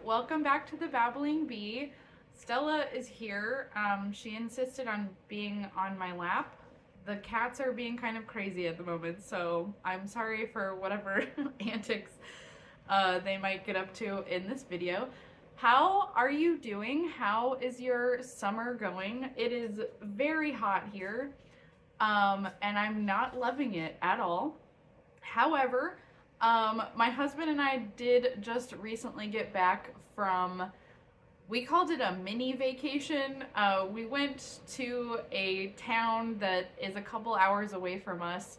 welcome back to the Babbling Bee. Stella is here. She insisted on being on my lap. The cats are being kind of crazy at the moment, so I'm sorry for whatever antics they might get up to in this video. How are you doing? How is your summer going? It is very hot here, and I'm not loving it at all. However, my husband and I did just recently get back from, we called it a mini vacation. We went to a town that is a couple hours away from us,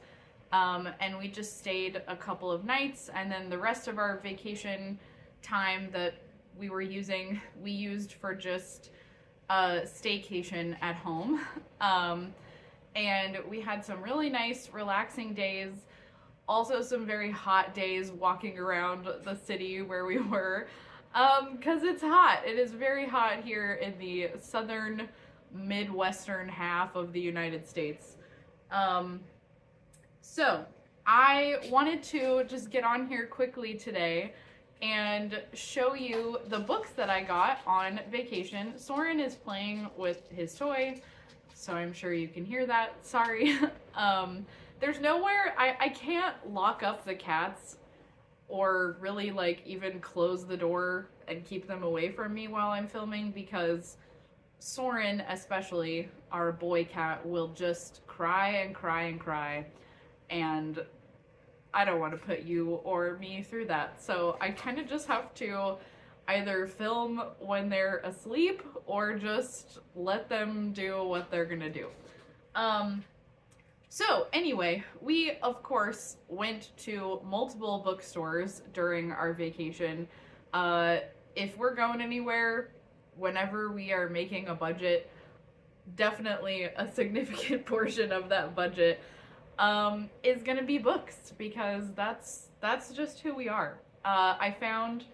and we just stayed a couple of nights, and then the rest of our vacation time that we were using, we used for just a staycation at home. And we had some really nice, relaxing days. Also some very hot days walking around the city where we were, because it's hot. It is very hot here in the southern midwestern half of the United States. So I wanted to just get on here quickly today and show you the books that I got on vacation. Soren is playing with his toy, so I'm sure you can hear that. Sorry. There's nowhere, I can't lock up the cats or really like even close the door and keep them away from me while I'm filming, because Soren, especially our boy cat, will just cry and cry and cry, and I don't want to put you or me through that. So I kind of just have to either film when they're asleep or just let them do what they're gonna do. So anyway, we of course went to multiple bookstores during our vacation. If we're going anywhere, whenever we are making a budget, definitely a significant portion of that budget is gonna be books, because that's just who we are. I found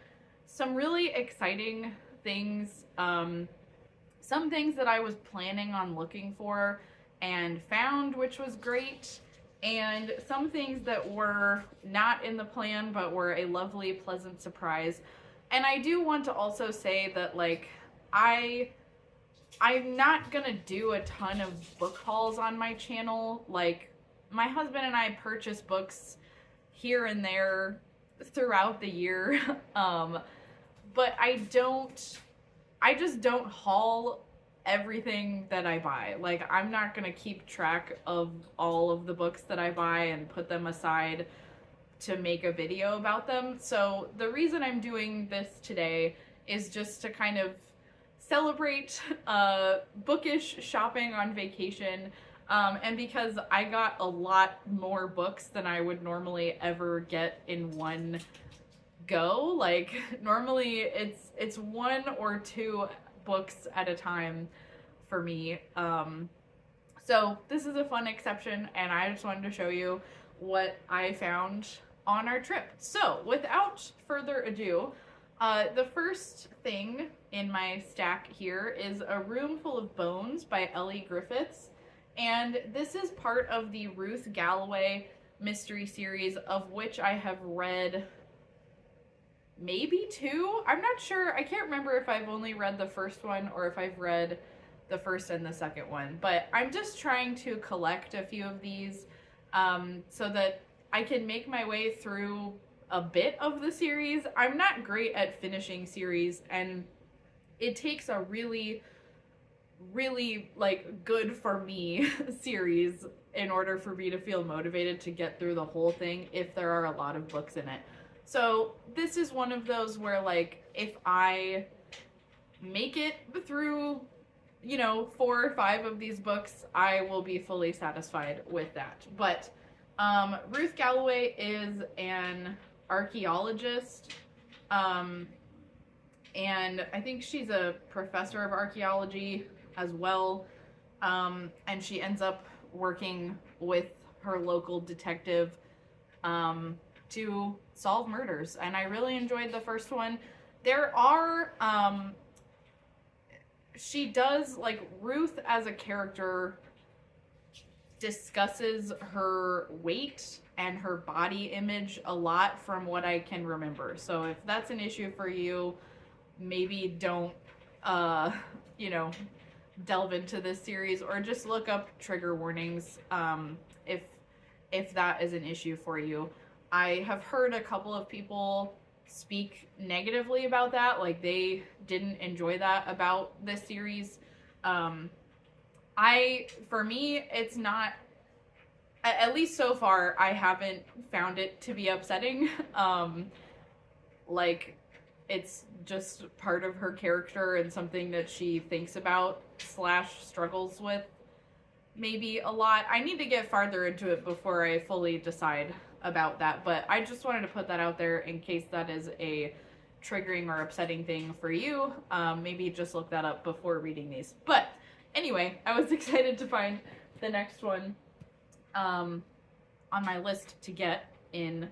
some really exciting things, some things that I was planning on looking for and found, which was great, and some things that were not in the plan but were a lovely, pleasant surprise. And I do want to also say that, like, I'm not gonna do a ton of book hauls on my channel. Like, my husband and I purchase books here and there throughout the year, but I just don't haul everything that I buy. Like, I'm not gonna keep track of all of the books that I buy and put them aside to make a video about them. So the reason I'm doing this today is just to kind of celebrate bookish shopping on vacation, and because I got a lot more books than I would normally ever get in one go. Like, normally it's one or two books at a time for me. So this is a fun exception, and I just wanted to show you what I found on our trip. So without further ado, the first thing in my stack here is A Room Full of Bones by Elly Griffiths, and this is part of the Ruth Galloway mystery series, of which I have read maybe two. I'm not sure. I can't remember if I've only read the first one or if I've read the first and the second one, but I'm just trying to collect a few of these so that I can make my way through a bit of the series. I'm not great at finishing series, and it takes a really, really, like, good for me series in order for me to feel motivated to get through the whole thing if there are a lot of books in it. So this is one of those where, like, if I make it through, you know, 4 or 5 of these books, I will be fully satisfied with that. But Ruth Galloway is an archaeologist, and I think she's a professor of archaeology as well, and she ends up working with her local detective to solve murders, and I really enjoyed the first one. There are, she does, like, Ruth as a character discusses her weight and her body image a lot from what I can remember. So if that's an issue for you, maybe don't, you know, delve into this series, or just look up trigger warnings if that is an issue for you. I have heard a couple of people speak negatively about that, like they didn't enjoy that about this series. For me, it's not, at least so far, I haven't found it to be upsetting. Like, it's just part of her character and something that she thinks about / struggles with maybe a lot. I need to get farther into it before I fully decide about that, but I just wanted to put that out there in case that is a triggering or upsetting thing for you. Maybe just look that up before reading these. But anyway, I was excited to find the next one on my list to get in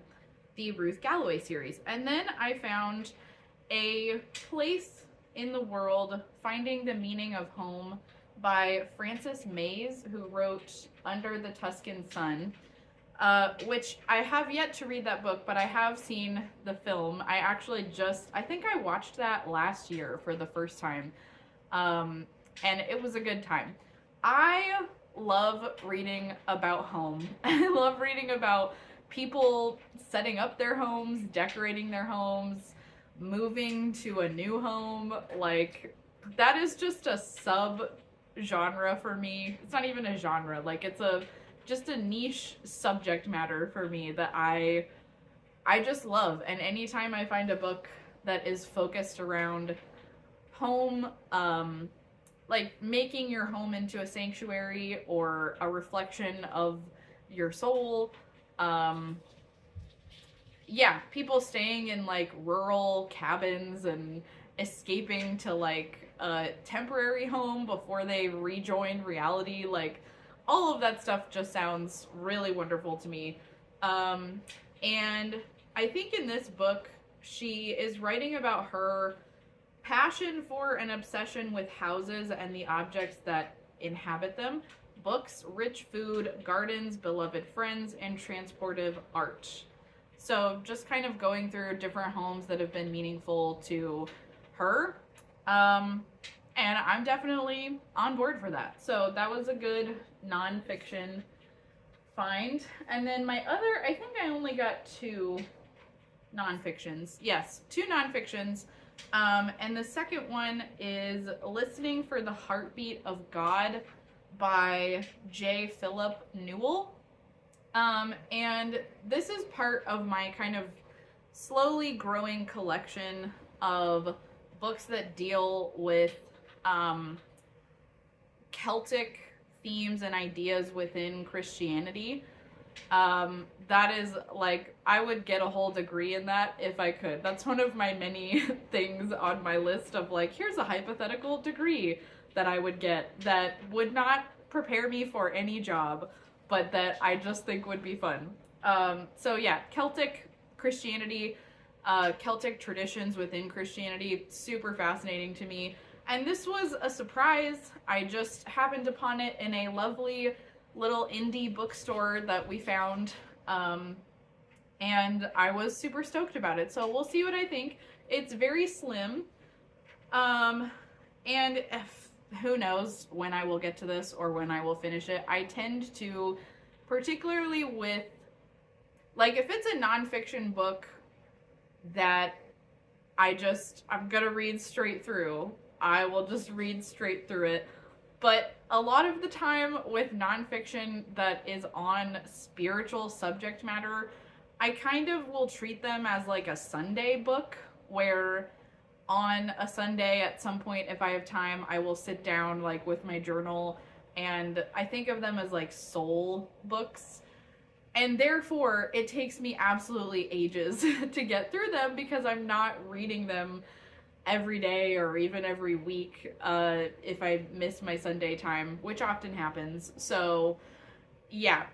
the Ruth Galloway series. And then I found A Place in the World, Finding the Meaning of Home by Frances Mays, who wrote Under the Tuscan Sun, which I have yet to read that book, but I have seen the film. I think I watched that last year for the first time, and it was a good time. I love reading about home. I love reading about people setting up their homes, decorating their homes, moving to a new home. Like, that is just a sub-genre for me. It's not even a genre. Like, it's just a niche subject matter for me that I just love. And anytime I find a book that is focused around home, like making your home into a sanctuary or a reflection of your soul, yeah, people staying in like rural cabins and escaping to like a temporary home before they rejoin reality, like all of that stuff just sounds really wonderful to me. And I think in this book, she is writing about her passion for and obsession with houses and the objects that inhabit them: books, rich food, gardens, beloved friends, and transportive art. So just kind of going through different homes that have been meaningful to her. And I'm definitely on board for that. So that was a good nonfiction find. And then my other, I think I only got 2 nonfictions. Yes, 2 nonfictions. And the second one is Listening for the Heartbeat of God by J. Philip Newell. And this is part of my kind of slowly growing collection of books that deal with Celtic themes and ideas within Christianity. That is, like, I would get a whole degree in that if I could. That's one of my many things on my list of, like, here's a hypothetical degree that I would get that would not prepare me for any job, but that I just think would be fun. So yeah, Celtic Christianity, Celtic traditions within Christianity, super fascinating to me. And this was a surprise. I just happened upon it in a lovely little indie bookstore that we found, and I was super stoked about it. So we'll see what I think. It's very slim, and who knows when I will get to this or when I will finish it. I tend to, particularly with, like, if it's a nonfiction book that I'm gonna read straight through, I will just read straight through it. But a lot of the time with nonfiction that is on spiritual subject matter, I kind of will treat them as like a Sunday book, where on a Sunday at some point, if I have time, I will sit down like with my journal, and I think of them as like soul books. And therefore, it takes me absolutely ages to get through them because I'm not reading them every day or even every week if I miss my Sunday time, which often happens. So yeah,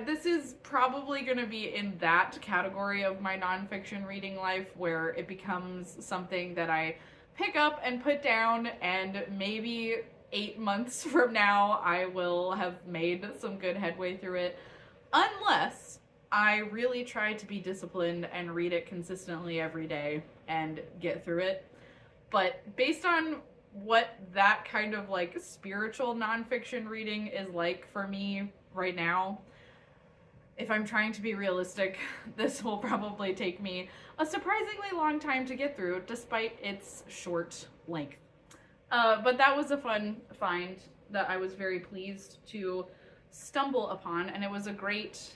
this is probably going to be in that category of my nonfiction reading life, where it becomes something that I pick up and put down, and maybe 8 months from now I will have made some good headway through it, unless I really try to be disciplined and read it consistently every day and get through it. But based on what that kind of like spiritual nonfiction reading is like for me right now, if I'm trying to be realistic, this will probably take me a surprisingly long time to get through, despite its short length. But that was a fun find that I was very pleased to stumble upon, and it was a great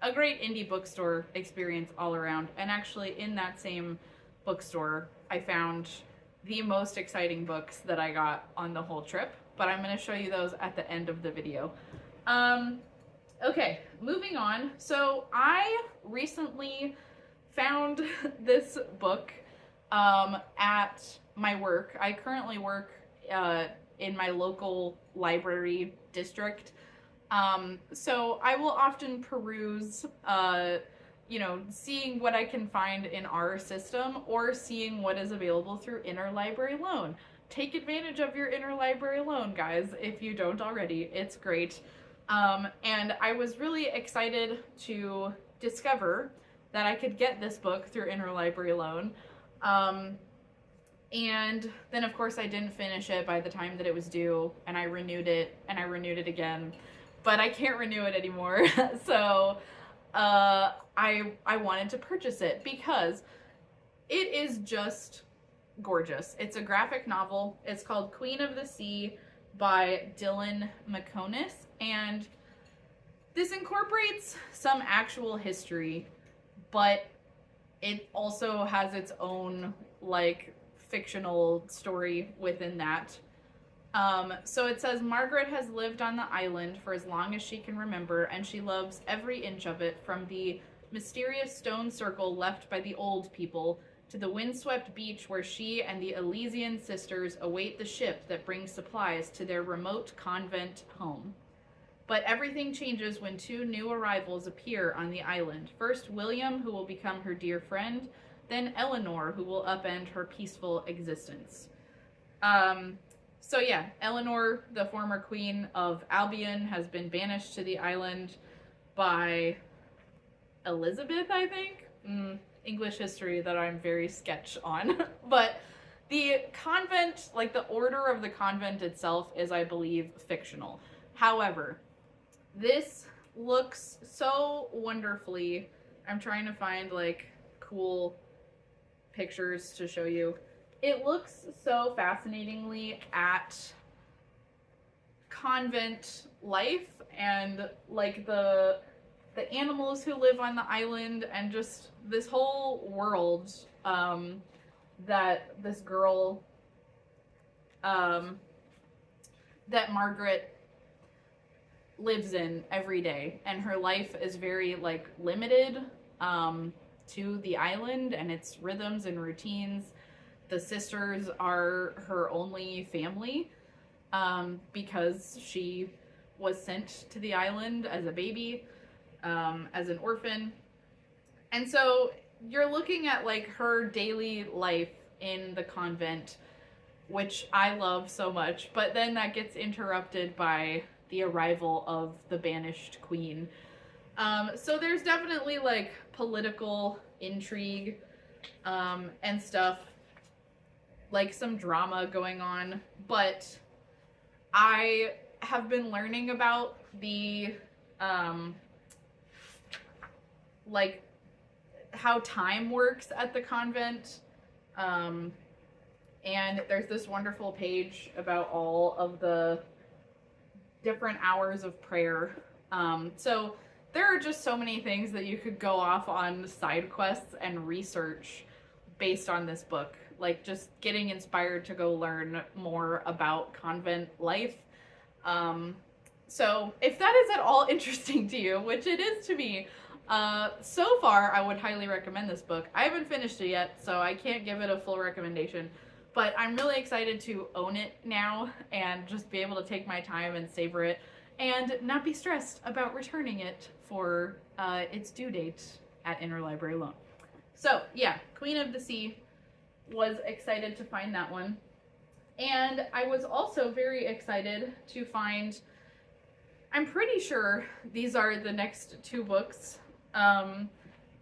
indie bookstore experience all around. And actually, in that same bookstore, I found the most exciting books that I got on the whole trip, but I'm going to show you those at the end of the video. Okay, moving on. So I recently found this book at my work. I currently work in my local library district. So I will often peruse, seeing what I can find in our system or seeing what is available through interlibrary loan. Take advantage of your interlibrary loan, guys, if you don't already. It's great. And I was really excited to discover that I could get this book through interlibrary loan. And then, of course, I didn't finish it by the time that it was due, and I renewed it, and I renewed it again. But I can't renew it anymore, so I wanted to purchase it because it is just gorgeous. It's a graphic novel. It's called Queen of the Sea by Dylan Maconis, and this incorporates some actual history, but it also has its own, like, fictional story within that. So it says, Margaret has lived on the island for as long as she can remember, and she loves every inch of it, from the mysterious stone circle left by the old people to the windswept beach where she and the Elysian sisters await the ship that brings supplies to their remote convent home. But everything changes when two new arrivals appear on the island. First, William, who will become her dear friend, then Eleanor, who will upend her peaceful existence. So yeah, Eleanor, the former queen of Albion, has been banished to the island by Elizabeth, I think? English history that I'm very sketch on. But the convent, like the order of the convent itself is, I believe, fictional. However, this looks so wonderfully. I'm trying to find like cool pictures to show you. It looks so fascinatingly at convent life and like the animals who live on the island and just this whole world that this girl that Margaret lives in every day, and her life is very like limited to the island and its rhythms and routines. The sisters are her only family because she was sent to the island as a baby, as an orphan. And so you're looking at like her daily life in the convent, which I love so much, but then that gets interrupted by the arrival of the banished queen. So there's definitely like political intrigue and stuff, like some drama going on, but I have been learning about the like how time works at the convent, and there's this wonderful page about all of the different hours of prayer. So there are just so many things that you could go off on side quests and research based on this book, like just getting inspired to go learn more about convent life. So if that is at all interesting to you, which it is to me, so far I would highly recommend this book. I haven't finished it yet, so I can't give it a full recommendation, but I'm really excited to own it now and just be able to take my time and savor it and not be stressed about returning it for its due date at interlibrary loan. So yeah, Queen of the Sea, was excited to find that one. And I was also very excited to find, I'm pretty sure these are the next two books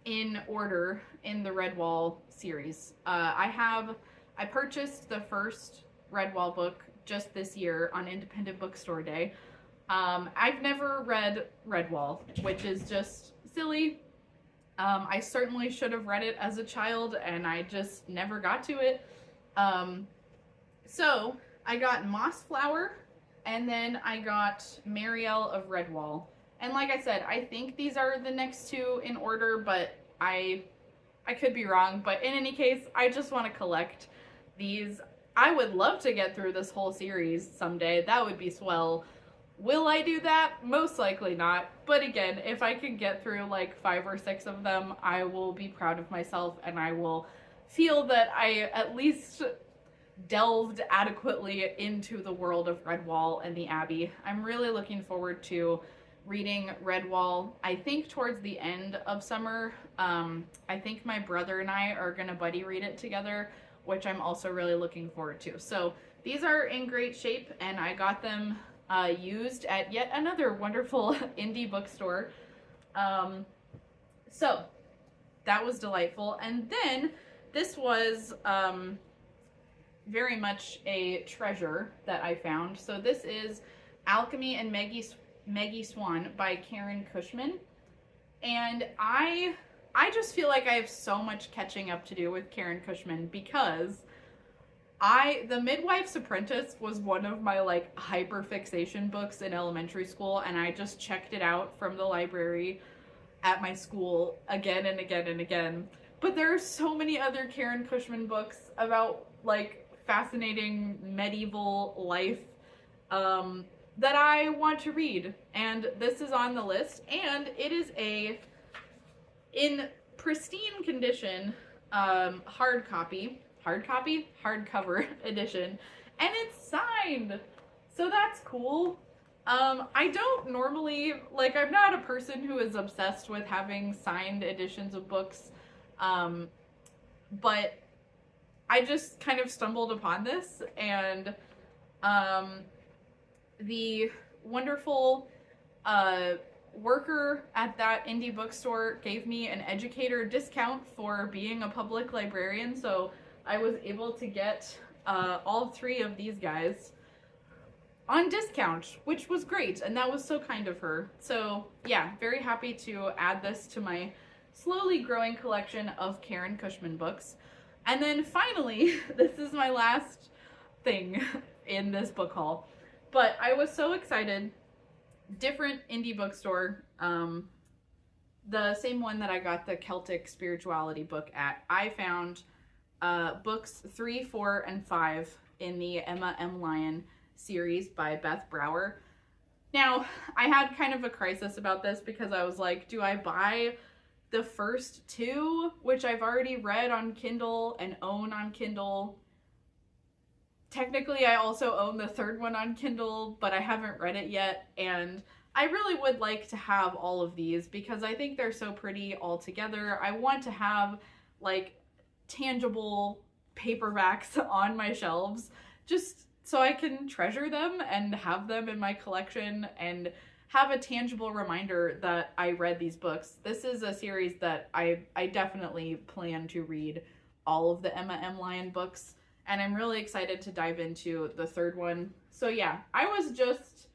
in order in the Redwall series. I have I purchased the first Redwall book just this year on Independent Bookstore Day. I've never read Redwall, which is just silly. I certainly should have read it as a child, and I just never got to it. So I got Mossflower, and then I got Mariel of Redwall. And like I said, I think these are the next two in order, but I could be wrong. But in any case, I just want to collect these. I would love to get through this whole series someday. That would be swell. Will I do that? Most likely not. But again, if I can get through like 5 or 6 of them, I will be proud of myself, and I will feel that I at least delved adequately into the world of Redwall and the Abbey. I'm really looking forward to reading Redwall, I think towards the end of summer. I think my brother and I are gonna buddy read it together, which I'm also really looking forward to. So these are in great shape, and I got them used at yet another wonderful indie bookstore. So that was delightful. And then this was very much a treasure that I found. So this is Alchemy and Meggy Swan by Karen Cushman. And I just feel like I have so much catching up to do with Karen Cushman, because The Midwife's Apprentice was one of my like hyper fixation books in elementary school, and I just checked it out from the library at my school again and again and again. But there are so many other Karen Cushman books about like fascinating medieval life that I want to read, and this is on the list, and it is in pristine condition hardcover edition, and it's signed, so that's cool. I don't normally, like, I'm not a person who is obsessed with having signed editions of books, but I just kind of stumbled upon this, and the wonderful worker at that indie bookstore gave me an educator discount for being a public librarian, so I was able to get all 3 of these guys on discount, which was great, and that was so kind of her. So yeah, very happy to add this to my slowly growing collection of Karen Cushman books. And then finally, this is my last thing in this book haul, but I was so excited. Different indie bookstore, the same one that I got the Celtic spirituality book at. I found books 3, 4, and 5 in the Emma M. Lyon series by Beth Brower. Now, I had kind of a crisis about this, because I was like, do I buy the first 2, which I've already read on Kindle and own on Kindle? Technically, I also own the 3rd one on Kindle, but I haven't read it yet, and I really would like to have all of these, because I think they're so pretty all together. I want to have, like, tangible paperbacks on my shelves, just so I can treasure them and have them in my collection and have a tangible reminder that I read these books. This is a series that I definitely plan to read all of the Emma M. Lyon books, and I'm really excited to dive into the 3rd one. So yeah, I was just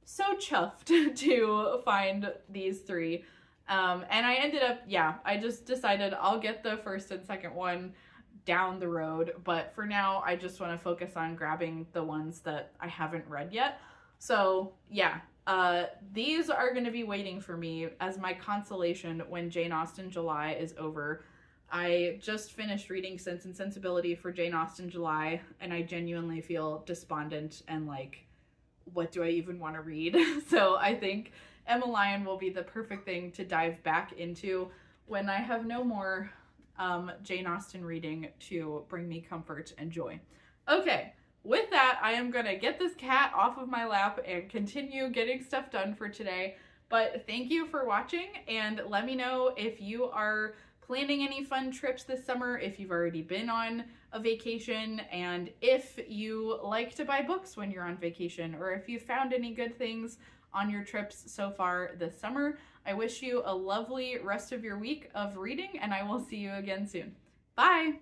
so chuffed to find these 3. And I ended up, I just decided I'll get the 1st and 2nd one down the road, but for now I just want to focus on grabbing the ones that I haven't read yet. So yeah, these are going to be waiting for me as my consolation when Jane Austen July is over. I just finished reading Sense and Sensibility for Jane Austen July, and I genuinely feel despondent and like, what do I even want to read? So I think Emma Lyon will be the perfect thing to dive back into when I have no more Jane Austen reading to bring me comfort and joy. Okay, with that, I am gonna get this cat off of my lap and continue getting stuff done for today. But thank you for watching, and let me know if you are planning any fun trips this summer, if you've already been on a vacation, and if you like to buy books when you're on vacation, or if you found any good things on your trips so far this summer. I wish you a lovely rest of your week of reading, and I will see you again soon. Bye!